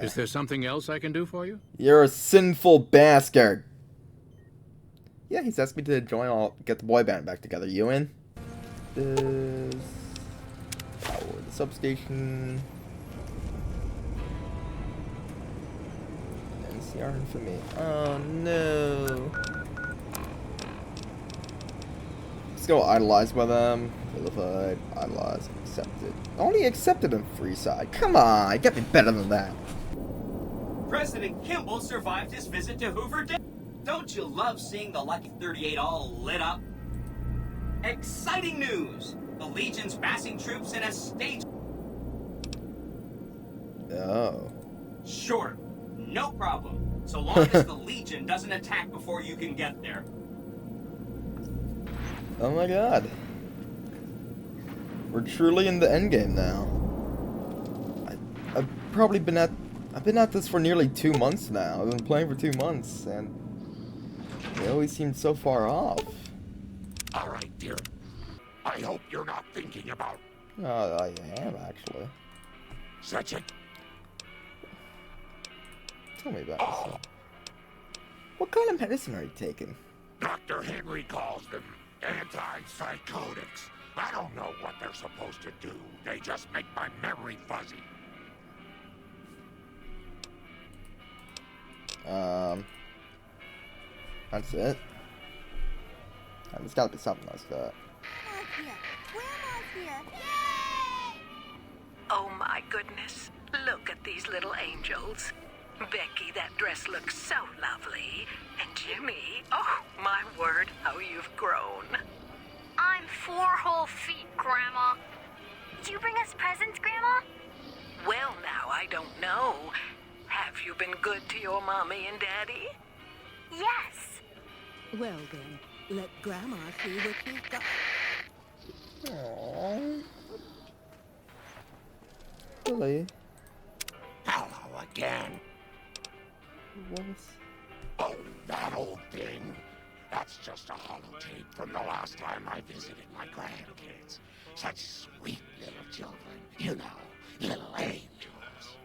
Is there something else I can do for you? You're a sinful bastard. Yeah, he's asked me to join. I'll get the boy band back together. You in? This power the substation. NCR infamy. Oh no. Let's go idolize by them. Vilified, idolize, accepted. Only accepted in Freeside. Come on, get me better than that. President Kimball survived his visit to Hoover Dam. Don't you love seeing the Lucky 38 all lit up? Exciting news! The Legion's massing troops in a stage... Oh. Sure, no problem. So long as the Legion doesn't attack before you can get there. Oh my god. We're truly in the endgame now. I've been at this for nearly 2 months now. I've been playing for 2 months, and it always seemed so far off. Alright, dear. I hope you're not thinking about... Oh, I am, actually. Such a... Tell me about this. What kind of medicine are you taking? Dr. Henry calls them antipsychotics. I don't know what they're supposed to do. They just make my memory fuzzy. That's it. There's gotta be something else to that. Oh my goodness. Look at these little angels. Becky, that dress looks so lovely. And Jimmy, oh my word, how you've grown. I'm 4 whole feet, Grandma. Did you bring us presents, Grandma? Well, now, I don't know. Have you been good to your mommy and daddy? Yes. Well then, let Grandma see what you've got. Aww. Really? Hello again. What? Oh, that old thing. That's just a holotape from the last time I visited my grandkids. Such sweet little children. You know, little angels.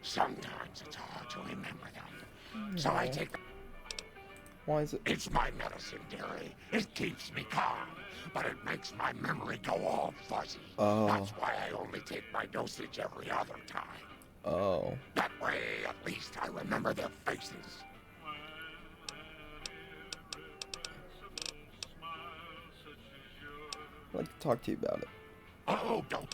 Sometimes it's hard to remember them. So I take them. Why is it? It's my medicine, dearie. It keeps me calm, but it makes my memory go all fuzzy. Oh. That's why I only take my dosage every other time. Oh. That way, at least I remember their faces. I'd like to talk to you about it. Oh, don't.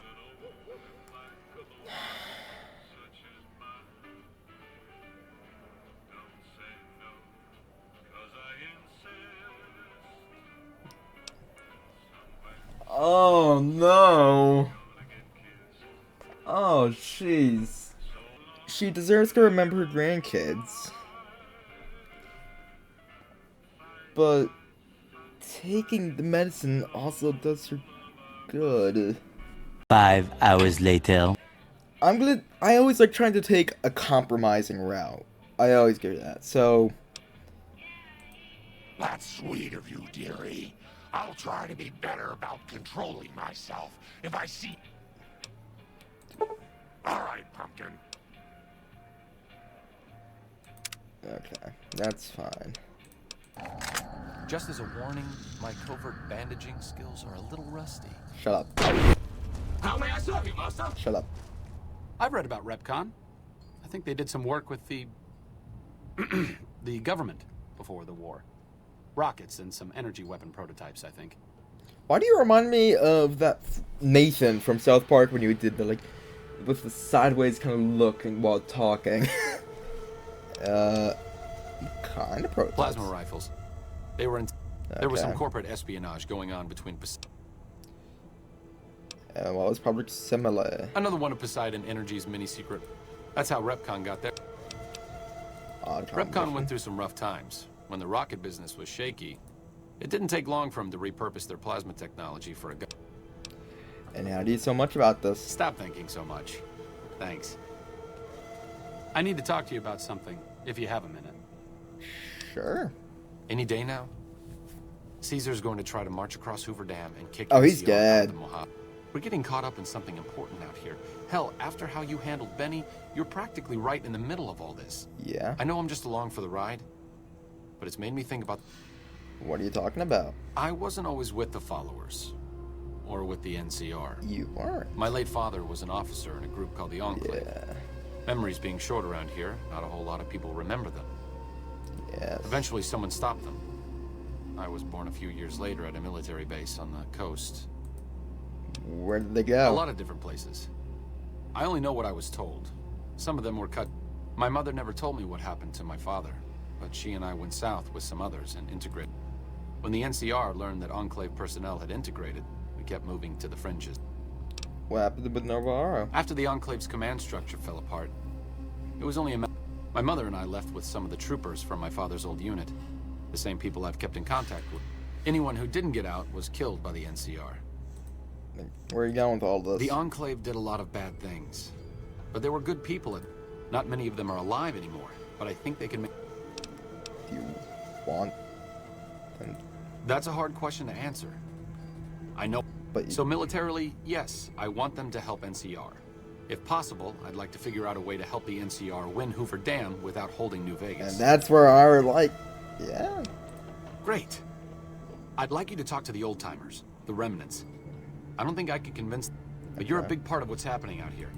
Oh no. Oh jeez. She deserves to remember her grandkids. But taking the medicine also does her good. 5 hours later. I always like trying to take a compromising route. I always do that. So That's sweet of you, dearie. I'll try to be better about controlling myself if I see... Alright, Pumpkin. okay, that's fine. Just as a warning, my covert bandaging skills are a little rusty. Shut up. How may I serve you, master? Shut up. I've read about Repcon. I think they did some work with the... the government before the war. Rockets and some energy weapon prototypes, I think. Why do you remind me of that Nathan from South Park when you did the, like, with the sideways kind of look while talking? Kind of prototypes. Plasma rifles. They were in... Okay. There was some corporate espionage going on between... Well, it's probably similar. Another one of Poseidon Energy's mini-secret. That's how Repcon got there. Repcon went through some rough times. When the rocket business was shaky, it didn't take long for them to repurpose their plasma technology for a gun. And how do you so much about this? Stop thinking so much. Thanks. I need to talk to you about something, if you have a minute. Sure. Any day now? Caesar's going to try to march across Hoover Dam and kick... Oh, he's NCR out of dead. the Mojave. We're getting caught up in something important out here. Hell, after how you handled Benny, you're practically right in the middle of all this. Yeah. I know I'm just along for the ride, but it's made me think about... What are you talking about? I wasn't always with the followers, or with the NCR. You weren't. My late father was an officer in a group called the Enclave. Yeah. Memories being short around here, not a whole lot of people remember them. Yes. Eventually someone stopped them. I was born a few years later at a military base on the coast. Where did they go? A lot of different places. I only know what I was told. Some of them were cut. My mother never told me what happened to my father, but she and I went south with some others and integrated. When the NCR learned that Enclave personnel had integrated, we kept moving to the fringes. What happened with Navarro? After the Enclave's command structure fell apart, it was only my mother and I left with some of the troopers from my father's old unit. The same people I've kept in contact with. Anyone who didn't get out was killed by the NCR. Where are you going with all this? The Enclave did a lot of bad things, but there were good people. Not many of them are alive anymore, but I think they can make... Do you want them? That's a hard question to answer. I know. But so militarily, yes, I want them to help NCR. If possible, I'd like to figure out a way to help the NCR win Hoover Dam without holding New Vegas. And that's where I would like... Yeah. Great. I'd like you to talk to the old-timers, the remnants. I don't think I could convince them, but you're a big part of what's happening out here.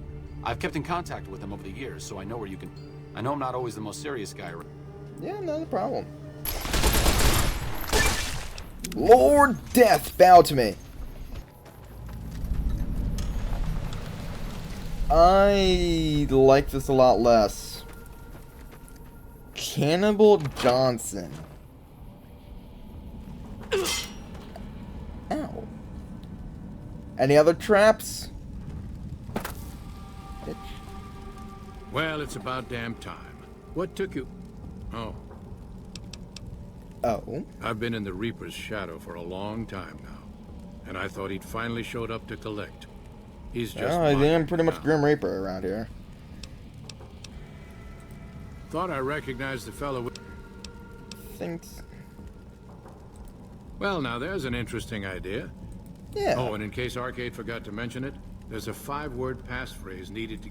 I've kept in contact with them over the years, so I know where you can... I know I'm not always the most serious guy around. Yeah, not a problem. Lord Death, bow to me. I like this a lot less. Cannibal Johnson. Ow. Any other traps? Bitch. Well, it's about damn time. What took you... Oh. Oh? I've been in the Reaper's shadow for a long time now, and I thought he'd finally showed up to collect. He's just... Oh, I am pretty much Grim Reaper around here. Thought I recognized the fellow with... Thanks. Well, now there's an interesting idea. Yeah. Oh, and in case Arcade forgot to mention it, there's a 5-word passphrase needed to...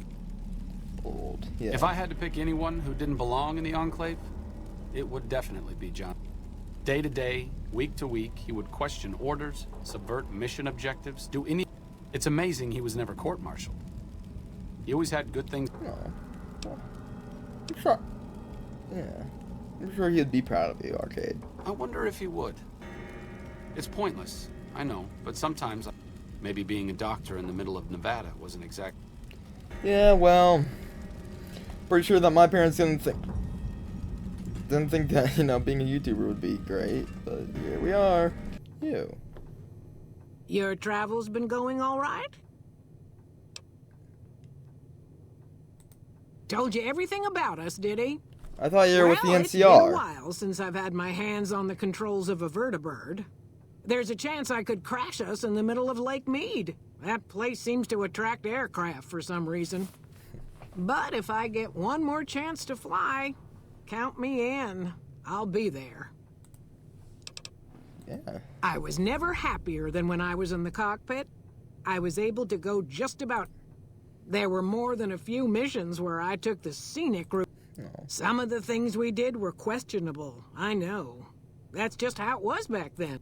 Old. Yeah. If I had to pick anyone who didn't belong in the Enclave, it would definitely be John. Day to day, week to week, he would question orders, subvert mission objectives, do any... It's amazing he was never court-martialed. He always had good things... Oh. I'm sure... Yeah. I'm sure he'd be proud of you, Arcade. I wonder if he would. It's pointless, I know, but sometimes... Maybe being a doctor in the middle of Nevada wasn't exact... Yeah, well... Pretty sure that my parents didn't think that, you know, being a YouTuber would be great, but here we are. You. Your travel's been going all right? Told you everything about us, did he? I thought you were with the NCR. It's been a while since I've had my hands on the controls of a vertibird. There's a chance I could crash us in the middle of Lake Mead. That place seems to attract aircraft for some reason. But if I get one more chance to fly, count me in. I'll be there. Yeah. I was never happier than when I was in the cockpit. I was able to go just about... There were more than a few missions where I took the scenic route. Oh. Some of the things we did were questionable, I know. That's just how it was back then.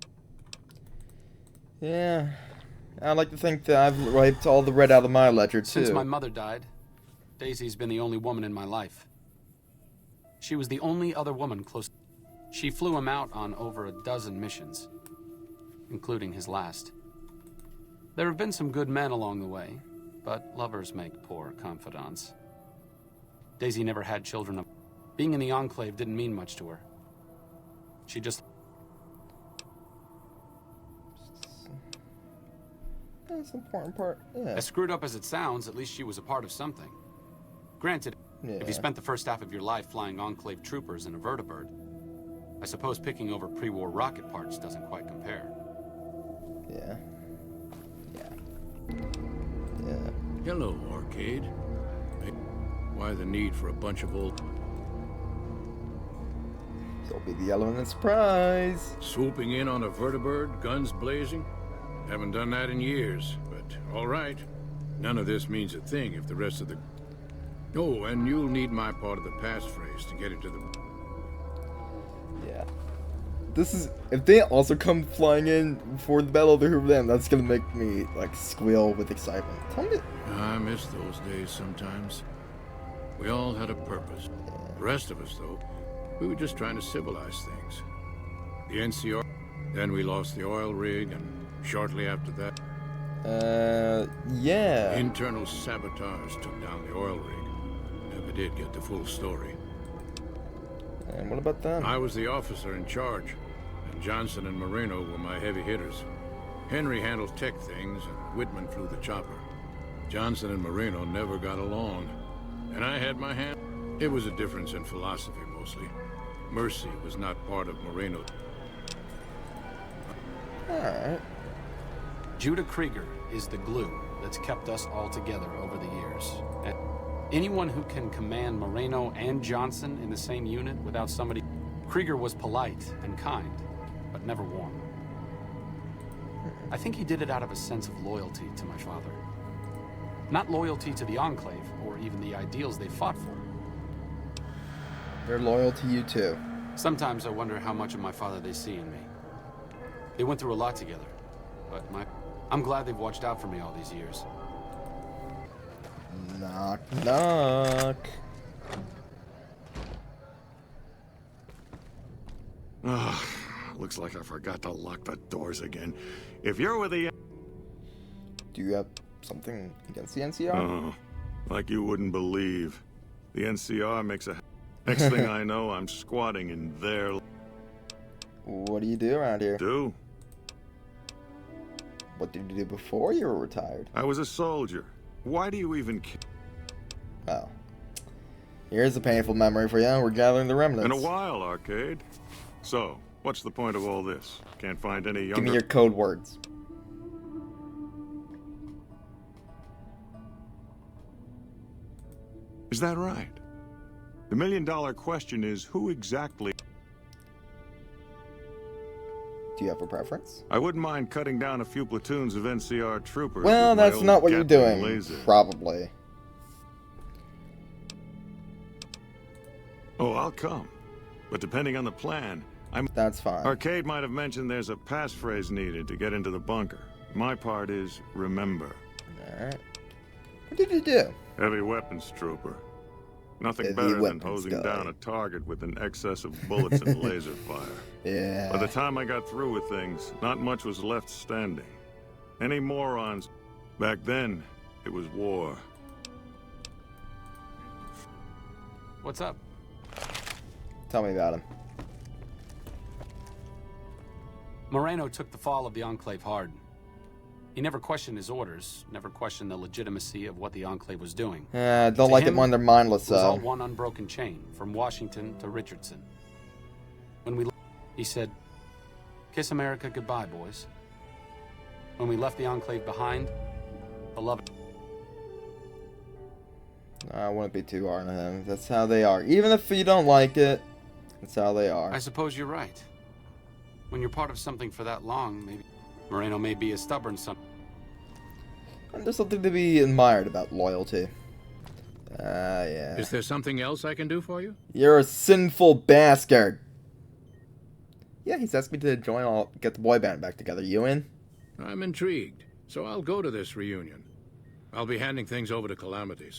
Yeah. I like to think that I've wiped all the red out of my ledger, too. Since my mother died, Daisy's been the only woman in my life. She was the only other woman close. She flew him out on over a dozen missions, including his last. There have been some good men along the way, but lovers make poor confidants. Daisy never had children. Being in the Enclave didn't mean much to her. She just... That's an important part, yeah. As screwed up as it sounds, at least she was a part of something. Granted, Yeah. if you spent the first half of your life flying Enclave troopers in a vertibird, I suppose picking over pre-war rocket parts doesn't quite compare. Yeah. Yeah. Yeah. Hello, Arcade. Why the need for a bunch of old... So be the element of surprise. Swooping in on a vertibird, guns blazing? Haven't done that in years, but Excellent. All right. None of this means a thing if the rest of the... Oh, and you'll need my part of the passphrase to get into the... Yeah. This is... If they also come flying in for the Battle of the Hoover Dam, that's gonna make me, like, squeal with excitement. Tell me... I miss those days sometimes. We all had a purpose. The rest of us, though, we were just trying to civilize things. The NCR... Then we lost the oil rig, and shortly after that... yeah. Internal sabotage took down the oil rig. Never did get the full story. And what about them? I was the officer in charge, and Johnson and Moreno were my heavy hitters. Henry handled tech things, and Whitman flew the chopper. Johnson and Moreno never got along, and I had my hand. It was a difference in philosophy, mostly. Mercy was not part of Moreno. Alright. Judah Krieger is the glue that's kept us all together over the years. And anyone who can command Moreno and Johnson in the same unit without somebody... Krieger was polite and kind, but never warm. I think he did it out of a sense of loyalty to my father. Not loyalty to the Enclave, or even the ideals they fought for. They're loyal to you too. Sometimes I wonder how much of my father they see in me. They went through a lot together, but I'm glad they've watched out for me all these years. Knock, knock. Looks like I forgot to lock the doors again. If you're with the... Do you have something against the NCR? Oh, like you wouldn't believe. The NCR makes a... Next thing I know, I'm squatting in their... What do you do around here? Do? What did you do before you were retired? I was a soldier. Why do you even care? Oh. Here's a painful memory for you. We're gathering the remnants. In a while, Arcade. So, what's the point of all this? Can't find any younger... Give me your code words. Is that right? The million-dollar question is, who exactly... Do you have a preference? I wouldn't mind cutting down a few platoons of NCR troopers. Well, with my that's old not what you're Gatling doing. laser. Probably. Oh, I'll come. But depending on the plan, That's fine. Arcade might have mentioned there's a passphrase needed to get into the bunker. My part is remember. Alright. What did you do? Heavy weapons trooper. Nothing Heavy better than weapons hosing guy. down a target with an excess of bullets and laser fire. Yeah. By the time I got through with things, not much was left standing. Any morons. Back then, it was war. What's up? Tell me about him. Moreno took the fall of the Enclave hard. He never questioned his orders, never questioned the legitimacy of what the Enclave was doing. Don't To like it him, when they're mindless, It was all though. one unbroken chain, from Washington to Richardson. When we left, he said, "Kiss America goodbye, boys." When we left the Enclave behind, beloved. I wouldn't be too hard on him. That's how they are. Even if you don't like it, that's how they are. I suppose you're right. When you're part of something for that long, maybe Moreno may be a stubborn son. And there's something to be admired about loyalty. Yeah. Is there something else I can do for you? You're a sinful bastard. Yeah, he's asked me to join. I'll get the boy band back together. You in? I'm intrigued, so I'll go to this reunion. I'll be handing things over to Calamity.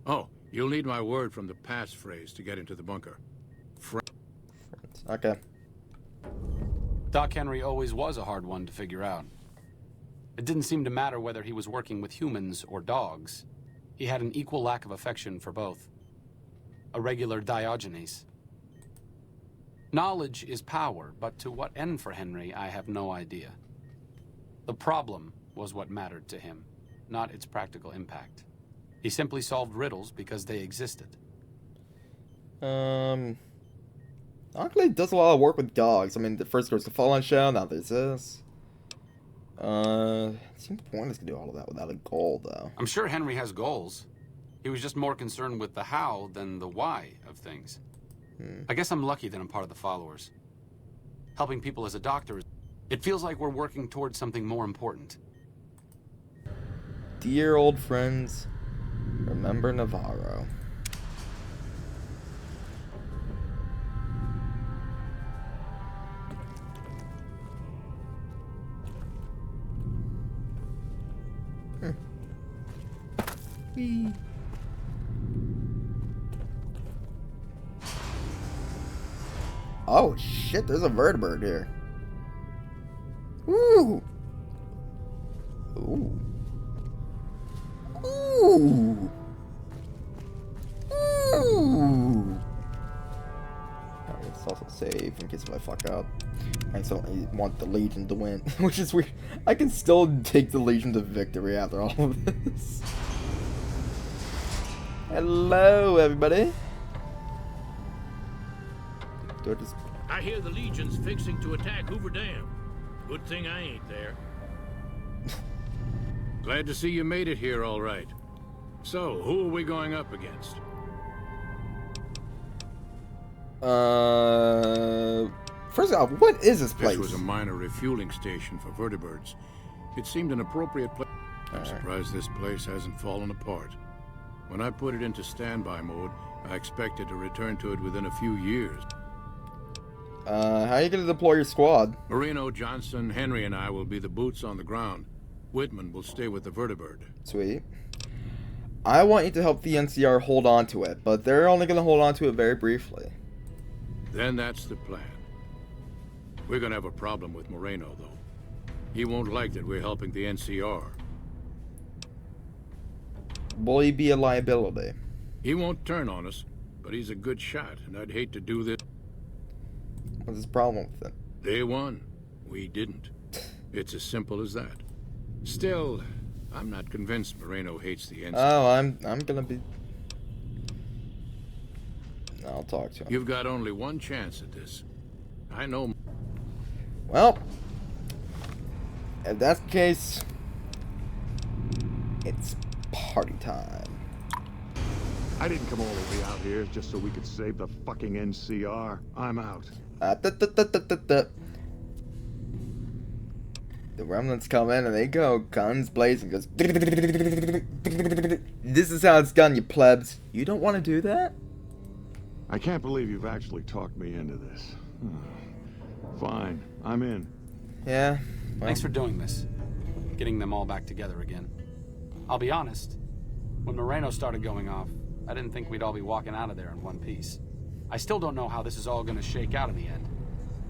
Oh, you'll need my word from the passphrase to get into the bunker. Okay. Doc Henry always was a hard one to figure out. It didn't seem to matter whether he was working with humans or dogs. He had an equal lack of affection for both. A regular Diogenes. Knowledge is power, but to what end for Henry, I have no idea. The problem was what mattered to him, not its practical impact. He simply solved riddles because they existed. Enclave does a lot of work with dogs. I mean, the first there was the Fallen Show, now there's this. It seems pointless to do all of that without a goal, though. I'm sure Henry has goals. He was just more concerned with the how than the why of things. I guess I'm lucky that I'm part of the followers. Helping people as a doctor, it feels like we're working towards something more important. Dear old friends, remember Navarro. Whee. Oh shit, there's a vertibird here. Ooh. Ooh. Ooh. Ooh. Let's also save in case if I fuck up. I certainly want the Legion to win, which is weird. I can still take the Legion to victory after all of this. Hello, everybody. Do I just... I hear the Legion's fixing to attack Hoover Dam. Good thing I ain't there. Glad to see you made it here all right. So, who are we going up against? First off, what is this place? This was a minor refueling station for vertibirds. It seemed an appropriate place. I'm surprised this place hasn't fallen apart. When I put it into standby mode, I expected to return to it within a few years. How are you gonna deploy your squad? Marino, Johnson, Henry, and I will be the boots on the ground. Whitman will stay with the vertibird. Sweet. I want you to help the NCR hold on to it, but they're only gonna hold on to it very briefly. Then that's the plan. We're gonna have a problem with Moreno, though. He won't like that we're helping the NCR. Will he be a liability? He won't turn on us, but he's a good shot, and I'd hate to do this. What's his problem with it? They won. We didn't. It's as simple as that. Still, I'm not convinced Moreno hates the NCR. Oh, I'm gonna be... I'll talk to him. You've got only one chance at this. I know... Well, if that's the case, it's party time. I didn't come all the way out here just so we could save the fucking NCR. I'm out. The remnants come in and they go guns blazing. Goes. This is how it's done, you plebs. You don't want to do that? I can't believe you've actually talked me into this. Fine, I'm in. Yeah. Well. Thanks for doing this. Getting them all back together again. I'll be honest, when Moreno started going off, I didn't think we'd all be walking out of there in one piece. I still don't know how this is all going to shake out in the end,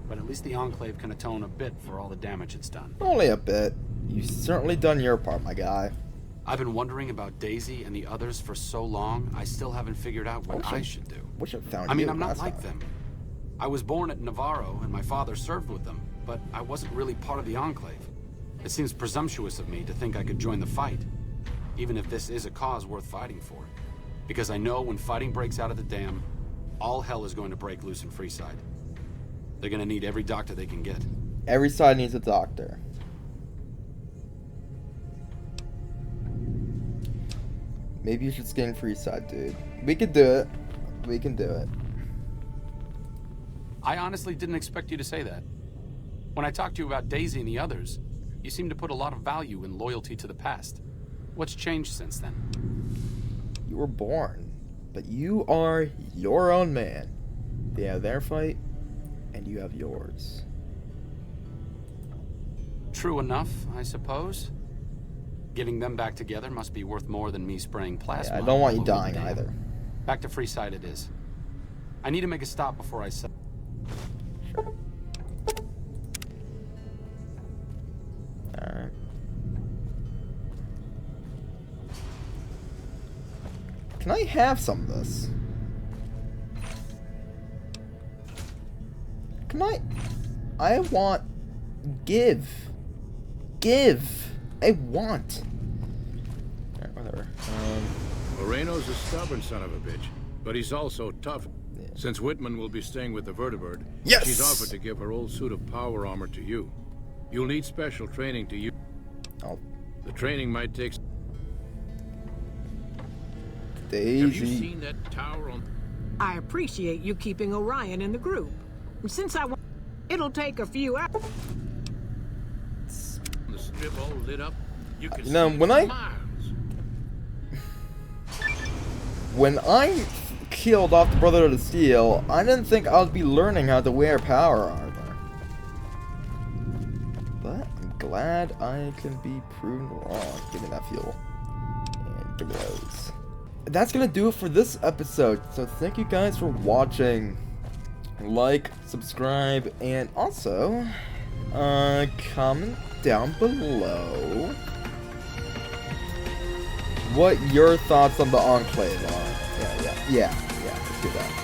but at least the Enclave can atone a bit for all the damage it's done. Only a bit. You've certainly done your part, my guy. I've been wondering about Daisy and the others for so long, I still haven't figured out what I should do. Wish I'd found I mean, you I'm not last like time. them. I was born at Navarro, and my father served with them, but I wasn't really part of the Enclave. It seems presumptuous of me to think I could join the fight, even if this is a cause worth fighting for. Because I know when fighting breaks out at the dam, all hell is going to break loose in Freeside. They're going to need every doctor they can get. Every side needs a doctor. Maybe you should skin Freeside, dude. We could do it. We can do it. I honestly didn't expect you to say that. When I talked to you about Daisy and the others, you seem to put a lot of value in loyalty to the past. What's changed since then? You were born, but you are your own man. They have their fight, and you have yours. True enough, I suppose. Getting them back together must be worth more than me spraying plasma. Yeah, I don't want you all over dying the dam. either. Back to Freeside it is. I need to make a stop before I sell. Alright. Can I have some of this? Can I want... Give. Give. I want. Alright, whatever. Moreno's a stubborn son of a bitch, but he's also tough. Yeah. Since Whitman will be staying with the vertibird, yes! She's offered to give her old suit of power armor to you. You'll need special training to use. Oh. The training might take... Daisy. Have you seen that tower on... I appreciate you keeping Orion in the group. Since I want... It'll take a few hours. The strip all lit up. You can You know, see when for I... miles. when I killed off the Brotherhood of Steel, I didn't think I would be learning how to wear power armor. But I'm glad I can be proven wrong. Give me that fuel. And give me those. That's gonna do it for this episode. So thank you guys for watching. Like, subscribe, and also comment down below what your thoughts on the Enclave are. Yeah, let's do that.